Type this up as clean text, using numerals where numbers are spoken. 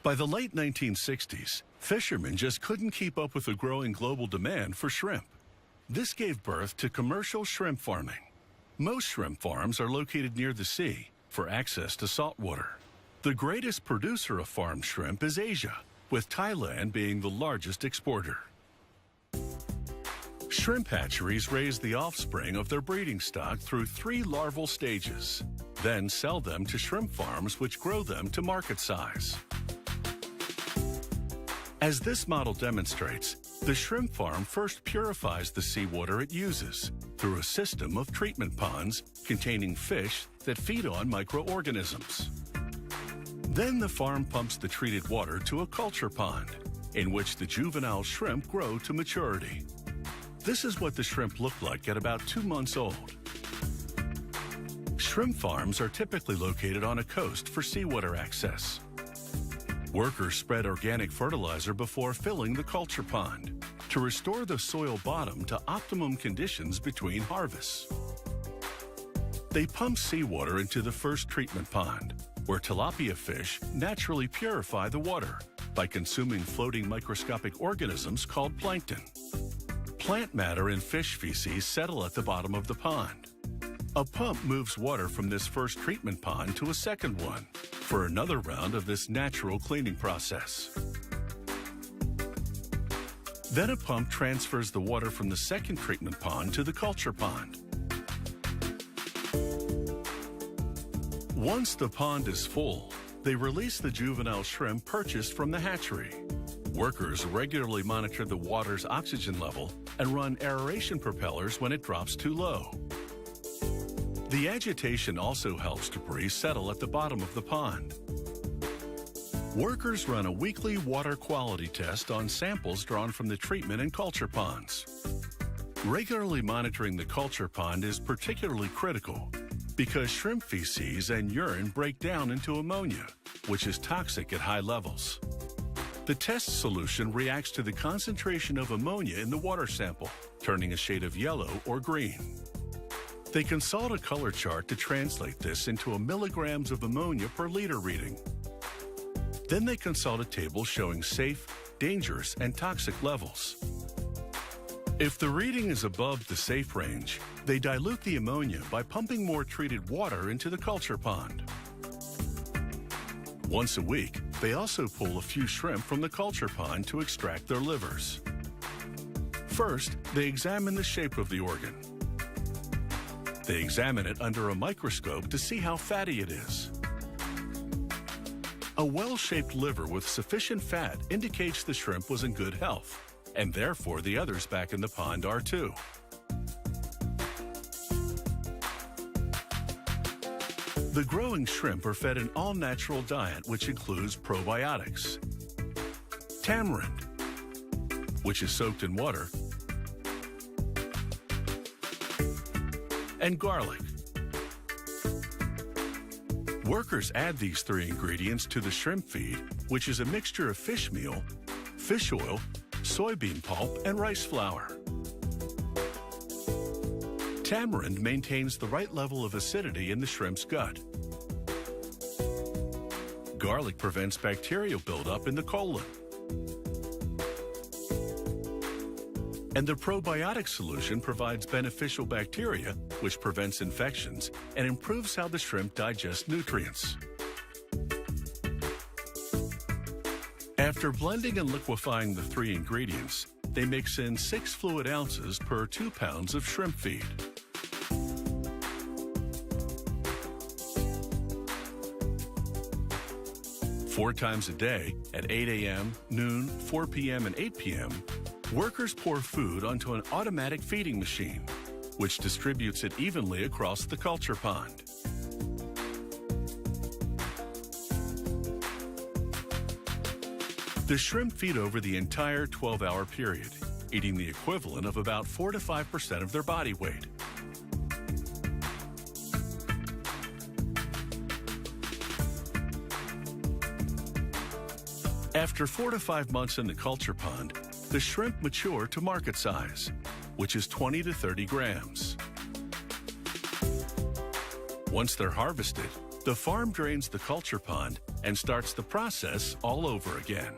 By the late 1960s, fishermen just couldn't keep up with the growing global demand for shrimp. This gave birth to commercial shrimp farming. Most shrimp farms are located near the sea for access to salt water. The greatest producer of farmed shrimp is Asia, with Thailand being the largest exporter. Shrimp hatcheries raise the offspring of their breeding stock through 3 larval stages, then sell them to shrimp farms which grow them to market size. As this model demonstrates, the shrimp farm first purifies the seawater it uses through a system of treatment ponds containing fish that feed on microorganisms. Then the farm pumps the treated water to a culture pond, in which the juvenile shrimp grow to maturity. This is what the shrimp look like at about 2 months old. Shrimp farms are typically located on a coast for seawater access. Workers spread organic fertilizer before filling the culture pond to restore the soil bottom to optimum conditions between harvests. They pump seawater into the first treatment pond, where tilapia fish naturally purify the water by consuming floating microscopic organisms called plankton. Plant matter and fish feces settle at the bottom of the pond. A pump moves water from this first treatment pond to a second one for another round of this natural cleaning process. Then a pump transfers the water from the second treatment pond to the culture pond. Once the pond is full, they release the juvenile shrimp purchased from the hatchery. Workers regularly monitor the water's oxygen level and run aeration propellers when it drops too low. The agitation also helps debris settle at the bottom of the pond. Workers run a weekly water quality test on samples drawn from the treatment and culture ponds. Regularly monitoring the culture pond is particularly critical because shrimp feces and urine break down into ammonia, which is toxic at high levels. The test solution reacts to the concentration of ammonia in the water sample, turning a shade of yellow or green. They consult a color chart to translate this into milligrams of ammonia per liter reading. Then they consult a table showing safe, dangerous, and toxic levels. If the reading is above the safe range, they dilute the ammonia by pumping more treated water into the culture pond. Once a week, they also pull a few shrimp from the culture pond to extract their livers. First, they examine the shape of the organ. They examine it under a microscope to see how fatty it is. A well-shaped liver with sufficient fat indicates the shrimp was in good health, and therefore the others back in the pond are too. The growing shrimp are fed an all-natural diet which includes probiotics, tamarind, which is soaked in water, and garlic. Workers add these 3 ingredients to the shrimp feed, which is a mixture of fish meal, fish oil, soybean pulp, and rice flour. Tamarind maintains the right level of acidity in the shrimp's gut. Garlic prevents bacterial buildup in the colon. And the probiotic solution provides beneficial bacteria, which prevents infections and improves how the shrimp digest nutrients. After blending and liquefying the 3 ingredients, they mix in 6 fluid ounces per 2 pounds of shrimp feed. Four times a day at 8 a.m., noon, 4 p.m., and 8 p.m., workers pour food onto an automatic feeding machine, which distributes it evenly across the culture pond. The shrimp feed over the entire 12-hour period, eating the equivalent of about 4 to 5% of their body weight. After 4 to 5 months in the culture pond, the shrimp mature to market size, which is 20 to 30 grams. Once they're harvested, The farm drains the culture pond and starts the process all over again.